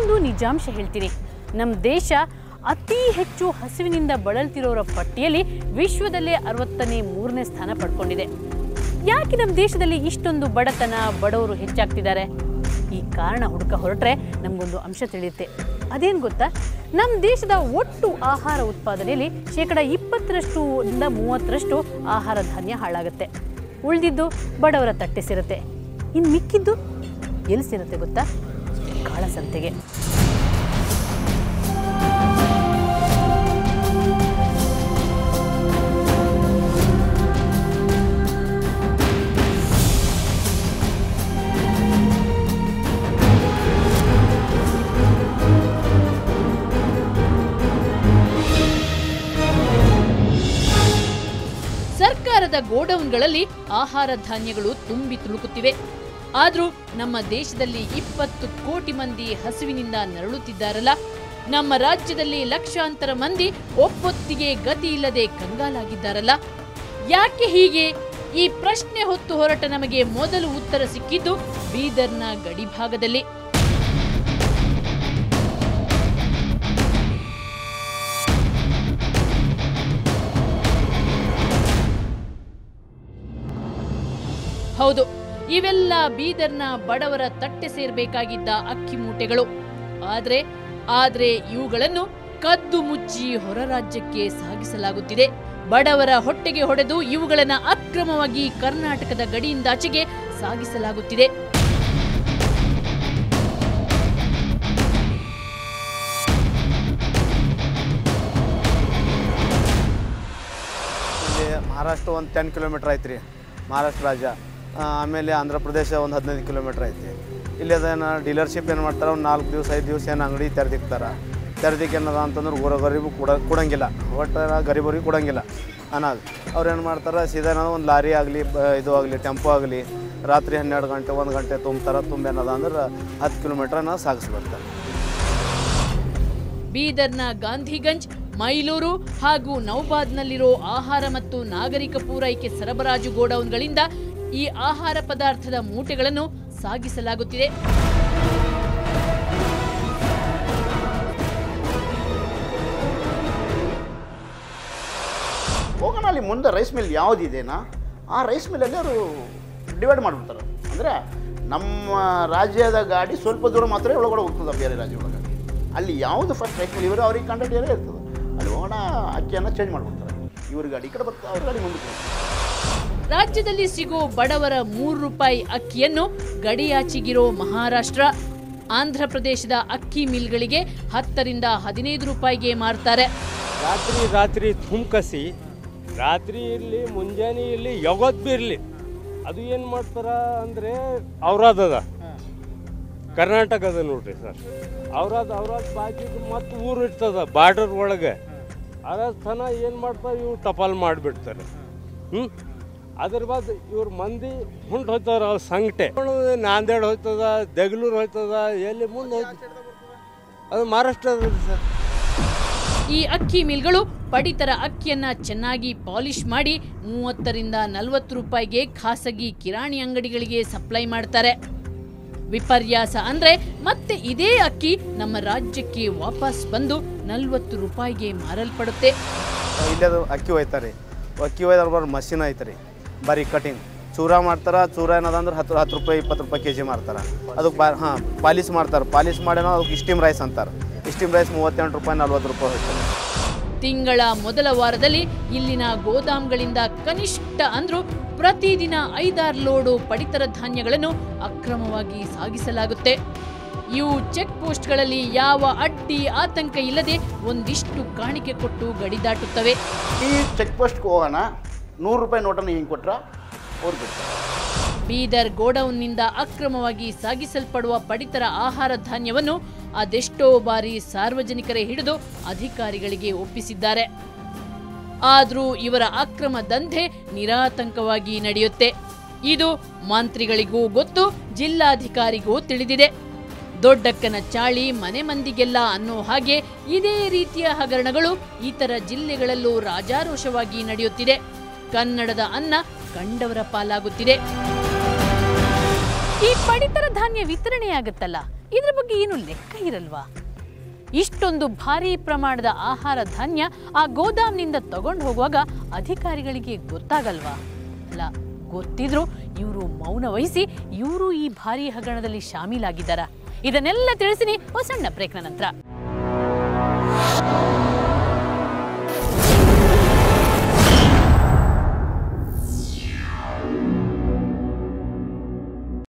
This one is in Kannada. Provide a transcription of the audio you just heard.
ಇನ್ನೊಂದು ನಿಜಾಂಶ ಹೇಳ್ತೀನಿ. ನಮ್ಮ ದೇಶ ಅತಿ ಹೆಚ್ಚು ಹಸಿವಿನಿಂದ ಬಳಲ್ತಿರೋರ ಪಟ್ಟಿಯಲ್ಲಿ ವಿಶ್ವದಲ್ಲೇ 63ನೇ ಸ್ಥಾನ ಪಡ್ಕೊಂಡಿದೆ. ಯಾಕೆ ನಮ್ಮ ದೇಶದಲ್ಲಿ ಇಷ್ಟೊಂದು ಬಡತನ, ಬಡವರು ಹೆಚ್ಚಾಗ್ತಿದ್ದಾರೆ? ಈ ಕಾರಣ ಹುಡುಕ ಹೊರಟ್ರೆ ನಮಗೊಂದು ಅಂಶ ತಿಳಿಯುತ್ತೆ. ಅದೇನು ಗೊತ್ತಾ? ನಮ್ಮ ದೇಶದ ಒಟ್ಟು ಆಹಾರ ಉತ್ಪಾದನೆಯಲ್ಲಿ 20%ರಿಂದ 30% ಆಹಾರ ಧಾನ್ಯ ಹಾಳಾಗುತ್ತೆ. ಉಳಿದಿದ್ದು ಬಡವರ ತಟ್ಟೆ ಸೇರುತ್ತೆ. ಇನ್ನು ಮಿಕ್ಕಿದ್ದು ಎಲ್ಲಿ ಸೇರುತ್ತೆ ಗೊತ್ತಾ? ಕಾಳಸಂತೆಗೆ. ಸರ್ಕಾರದ ಗೋಡೌನ್ಗಳಲ್ಲಿ ಆಹಾರ ಧಾನ್ಯಗಳು ತುಂಬಿ ತುಳುಕುತ್ತಿವೆ. ಆದ್ರೂ ನಮ್ಮ ದೇಶದಲ್ಲಿ 20 ಕೋಟಿ ಮಂದಿ ಹಸಿವಿನಿಂದ ನರಳುತ್ತಿದ್ದಾರಲ್ಲ. ನಮ್ಮ ರಾಜ್ಯದಲ್ಲಿ ಲಕ್ಷಾಂತರ ಮಂದಿ ಒಪ್ಪೊತ್ತಿಗೆ ಗತಿ ಇಲ್ಲದೆ ಕಂಗಾಲಾಗಿದ್ದಾರಲ್ಲ. ಯಾಕೆ ಹೀಗೆ? ಈ ಪ್ರಶ್ನೆ ಹೊತ್ತು ಹೊರಟ ನಮಗೆ ಮೊದಲು ಉತ್ತರ ಸಿಕ್ಕಿದ್ದು ಬೀದರ್ನ ಗಡಿಭಾಗದಲ್ಲಿ. ಹೌದು, ಇವೆಲ್ಲ ಬೀದರ್ನ ಬಡವರ ತಟ್ಟೆ ಸೇರಬೇಕಾಗಿದ್ದ ಅಕ್ಕಿ ಮೂಟೆಗಳು. ಆದ್ರೆ ಇವುಗಳನ್ನು ಕದ್ದು ಮುಚ್ಚಿ ಹೊರ ರಾಜ್ಯಕ್ಕೆ ಸಾಗಿಸಲಾಗುತ್ತಿದೆ. ಬಡವರ ಹೊಟ್ಟೆಗೆ ಹೊಡೆದು ಇವುಗಳನ್ನು ಅಕ್ರಮವಾಗಿ ಕರ್ನಾಟಕದ ಗಡಿಯಿಂದಾಚೆಗೆ ಸಾಗಿಸಲಾಗುತ್ತಿದೆ. ಮಹಾರಾಷ್ಟ್ರ ಒಂದು 10 ಕಿಲೋಮೀಟರ್ ಐತ್ರಿ, ಮಹಾರಾಷ್ಟ್ರ ರಾಜ್ಯ. ಆಮೇಲೆ ಆಂಧ್ರ ಪ್ರದೇಶ ಒಂದು 15 ಕಿಲೋಮೀಟರ್ ಐತಿ. ಇಲ್ಲಿ ಅದೇನು ಡೀಲರ್ಶಿಪ್ ಏನು ಮಾಡ್ತಾರೆ, ಒಂದು 4 ದಿವಸ 5 ದಿವಸ ಏನು ಅಂಗಡಿ ತೆರೆದಿಕ್ತಾರೆ. ತೆರೆದಿಕ್ಕೆ ಏನದ ಅಂತಂದ್ರೆ ಗರೀಬು ಕೊಡಂಗಿಲ್ಲ, ಒಟ್ಟು ಗರೀಬರಿಗೆ ಕೊಡಂಗಿಲ್ಲ ಅನ್ನೋದು. ಅವ್ರು ಏನು ಮಾಡ್ತಾರೆ, ಸೀದಾ ಒಂದು ಲಾರಿ ಆಗಲಿ, ಇದು ಆಗಲಿ, ಟೆಂಪೋ ಆಗಲಿ, ರಾತ್ರಿ 12 ಗಂಟೆ 1 ಗಂಟೆ ತುಂಬ್ತಾರೆ. ತುಂಬೇನದ ಅಂದ್ರೆ 10 ಕಿಲೋಮೀಟ್ರನ್ನ ಸಾಗಿಸ್ಬಿಡ್ತಾರೆ. ಬೀದರ್ನ ಗಾಂಧಿಗಂಜ್, ಮೈಲೂರು ಹಾಗೂ ನೌಬಾದ್ನಲ್ಲಿರೋ ಆಹಾರ ಮತ್ತು ನಾಗರಿಕ ಪೂರೈಕೆ ಸರಬರಾಜು ಗೋಡೌನ್ಗಳಿಂದ ಈ ಆಹಾರ ಪದಾರ್ಥದ ಮೂಟೆಗಳನ್ನು ಸಾಗಿಸಲಾಗುತ್ತಿದೆ. ಹೋಗೋಣ ಅಲ್ಲಿ ಮುಂದೆ ರೈಸ್ ಮಿಲ್ ಯಾವುದಿದೆನಾ ಆ ರೈಸ್ ಮಿಲ್ಲಲ್ಲಿ ಅವರು ಡಿವೈಡ್ ಮಾಡಿಬಿಡ್ತಾರೆ. ಅಂದರೆ ನಮ್ಮ ರಾಜ್ಯದ ಗಾಡಿ ಸ್ವಲ್ಪ ದೂರ ಮಾತ್ರ ಒಳಗಡೆ ಹೋಗ್ತದೆ, ಬೇರೆ ರಾಜ್ಯ ಒಳಗೆ. ಅಲ್ಲಿ ಯಾವುದು ಫಸ್ಟ್ ರೈಸ್ ಮಿಲ್ ಇವರು ಅವ್ರಿಗೆ ಕಾಂಟ್ಯಾಕ್ಟ್ ಏನೇ ಇರ್ತದೆ, ಅಲ್ಲಿ ಹೋಗೋಣ ಅಕ್ಕಿಯನ್ನು ಚೇಂಜ್ ಮಾಡಿಬಿಡ್ತಾರೆ. ಇವ್ರ ಗಾಡಿ ಈ ಕಡೆ ಬರ್ತಾರೆ, ಅವ್ರ ಗಾಡಿ ಮುಂದಕ್ಕೆ. ರಾಜ್ಯದಲ್ಲಿ ಸಿಗೋ ಬಡವರ ₹3 ಅಕ್ಕಿಯನ್ನು ಗಡಿಯಾಚೆಗಿರೋ ಮಹಾರಾಷ್ಟ್ರ, ಆಂಧ್ರ ಪ್ರದೇಶದ ಅಕ್ಕಿ ಮಿಲ್ಗಳಿಗೆ 10 ರಿಂದ 15 ರೂಪಾಯಿಗೆ ಮಾರ್ತಾರೆ. ರಾತ್ರಿ ಥುಮ್ಕಸಿ, ರಾತ್ರಿ ಇರಲಿ ಮುಂಜಾನೆ ಇರಲಿ ಯಾವತ್ತು ಬಿ ಇರಲಿ, ಅದು ಏನು ಮಾಡ್ತಾರ ಅಂದರೆ ಔರಾದದ ಕರ್ನಾಟಕದ ನೋಡ್ರಿ ಸರ್. ಔರಾದ್ ಬಾಜು ಮತ್ತು ಊರು ಇರ್ತದ ಬಾರ್ಡರ್ ಒಳಗೆ. ಅದ್ರ ತನ ಏನು ಮಾಡ್ತಾರೆ, ಇವ್ರು ಟಪಾಲ್ ಮಾಡಿಬಿಡ್ತಾರೆ. ಅದ್ರ ಬಾದ್ ಇವ್ರ ಮಂದಿ ಹೊಂಟು ಹೋಗ್ತಾರ. ಅವ್ರ ಸಂಗಟೆ ನಾಂದೇಡ್ ಹೋಯ್ತದ, ದೇಗಲೂರು ಹೋಯ್ತದ, ಎಲ್ಲಿ ಮುಂದೆ ಹೋಯ್ತದ, ಅದು ಮಹಾರಾಷ್ಟ್ರದ ಸರ್. ಈ ಅಕ್ಕಿ ಮಿಲ್ಗಳು ಪಡಿತರ ಅಕ್ಕಿಯನ್ನ ಚೆನ್ನಾಗಿ ಪಾಲಿಶ್ ಮಾಡಿ 30 ರಿಂದ 40 ರೂಪಾಯಿಗೆ ಖಾಸಗಿ ಕಿರಾಣಿ ಅಂಗಡಿಗಳಿಗೆ ಸಪ್ಲೈ ಮಾಡ್ತಾರೆ. ವಿಪರ್ಯಾಸ ಅಂದ್ರೆ ಮತ್ತೆ ಇದೇ ಅಕ್ಕಿ ನಮ್ಮ ರಾಜ್ಯಕ್ಕೆ ವಾಪಸ್ ಬಂದು 40 ರೂಪಾಯಿಗೆ ಮಾರಲ್ಪಡುತ್ತೆ. ಇಲ್ಲದು ಅಕ್ಕಿ ಒಯ್ತಾರೆ, ಅಕ್ಕಿ ಒಯ್ದಾರ ಮಷಿನ್ ಐತ್ರಿ, ಬರೀ ಕಟಿಂಗ್ ಚೂರ ಮಾಡ್ತಾರೆ. ಚೂರ ಏನದಂದ್ರೆ 10 ರೂಪಾಯಿ 20 ರೂಪಾಯಿ ಕೆಜಿ ಮಾಡ್ತಾರೆ. ಅದಕ್ಕೆ ಪಾಲಿಸ್ ಮಾಡ್ತಾರೆ. ಪಾಲಿಸ್ ಮಾಡೇನೋ ಅದಕ್ಕೆ ಸ್ಟೀಮ್ ರೈಸ್ ಅಂತಾರೆ. ಸ್ಟೀಮ್ ರೈಸ್ 38 ರೂಪಾಯಿ 40 ರೂಪಾಯಿ ಹೋಗ್ತದೆ. ತಿಂಗಳ ಮೊದಲ ವಾರದಲ್ಲಿ ಇಲ್ಲಿನ ಗೋದಾಮ್ಗಳಿಂದ ಕನಿಷ್ಠ ಅಂದ್ರೂ ಪ್ರತಿದಿನ 5-6 ಲೋಡು ಪಡಿತರ ಧಾನ್ಯಗಳನ್ನು ಅಕ್ರಮವಾಗಿ ಸಾಗಿಸಲಾಗುತ್ತೆ. ಇವು ಚೆಕ್ ಪೋಸ್ಟ್ಗಳಲ್ಲಿ ಯಾವ ಅಡ್ಡಿ ಆತಂಕ ಇಲ್ಲದೆ ಒಂದಿಷ್ಟು ಕಾಣಿಕೆ ಕೊಟ್ಟು ಗಡಿ ದಾಟುತ್ತವೆ. ಈ ಚೆಕ್ ಪೋಸ್ಟ್ಗೆ ಹೋಗೋಣ, 100 ರೂಪಾಯಿ ನೋಟನ್ನು ಹಿಂಗೆ ಕೊಟ್ರ ಅವ್ರು ಬಿಡ್ತಾರೆ. ಬೀದರ್ ಗೋಡೌನ್ನಿಂದ ಅಕ್ರಮವಾಗಿ ಸಾಗಿಸಲ್ಪಡುವ ಪಡಿತರ ಆಹಾರ ಧಾನ್ಯವನ್ನು ಅದೆಷ್ಟೋ ಬಾರಿ ಸಾರ್ವಜನಿಕರೇ ಹಿಡಿದು ಅಧಿಕಾರಿಗಳಿಗೆ ಒಪ್ಪಿಸಿದ್ದಾರೆ. ಆದರೂ ಇವರ ಅಕ್ರಮ ದಂಧೆ ನಿರಾತಂಕವಾಗಿ ನಡೆಯುತ್ತೆ. ಇದು ಮಂತ್ರಿಗಳಿಗೂ ಗೊತ್ತು, ಜಿಲ್ಲಾಧಿಕಾರಿಗೂ ತಿಳಿದಿದೆ. ದೊಡ್ಡಕ್ಕನ ಚಾಳಿ ಮನೆ ಮಂದಿಗೆಲ್ಲ ಅನ್ನೋ ಹಾಗೆ ಇದೇ ರೀತಿಯ ಹಗರಣಗಳು ಇತರ ಜಿಲ್ಲೆಗಳಲ್ಲೂ ರಾಜಾರೋಷವಾಗಿ ನಡೆಯುತ್ತಿದೆ. ಕನ್ನಡದ ಅನ್ನ ಕಂಡವರ ಪಾಲಾಗುತ್ತಿದೆ. ಈ ಪಡಿತರ ಧಾನ್ಯ ವಿತರಣೆಯಾಗುತ್ತಲ್ಲ, ಇದ್ರ ಬಗ್ಗೆ ಏನು ಲೆಕ್ಕ ಇರಲ್ವಾ? ಇಷ್ಟೊಂದು ಭಾರೀ ಪ್ರಮಾಣದ ಆಹಾರ ಧಾನ್ಯ ಆ ಗೋದಾಮ್ನಿಂದ ತಗೊಂಡು ಹೋಗುವಾಗ ಅಧಿಕಾರಿಗಳಿಗೆ ಗೊತ್ತಾಗಲ್ವಾ? ಅಲ್ಲ, ಗೊತ್ತಿದ್ರು ಇವರು ಮೌನ ವಹಿಸಿ ಇವರು ಈ ಭಾರೀ ಹಗರಣದಲ್ಲಿ ಶಾಮೀಲಾಗಿದ್ದಾರಾ? ಇದನ್ನೆಲ್ಲ ತಿಳಿಸಿನಿ ಸಣ್ಣ ಬ್ರೇಕ್ನ ನಂತರ.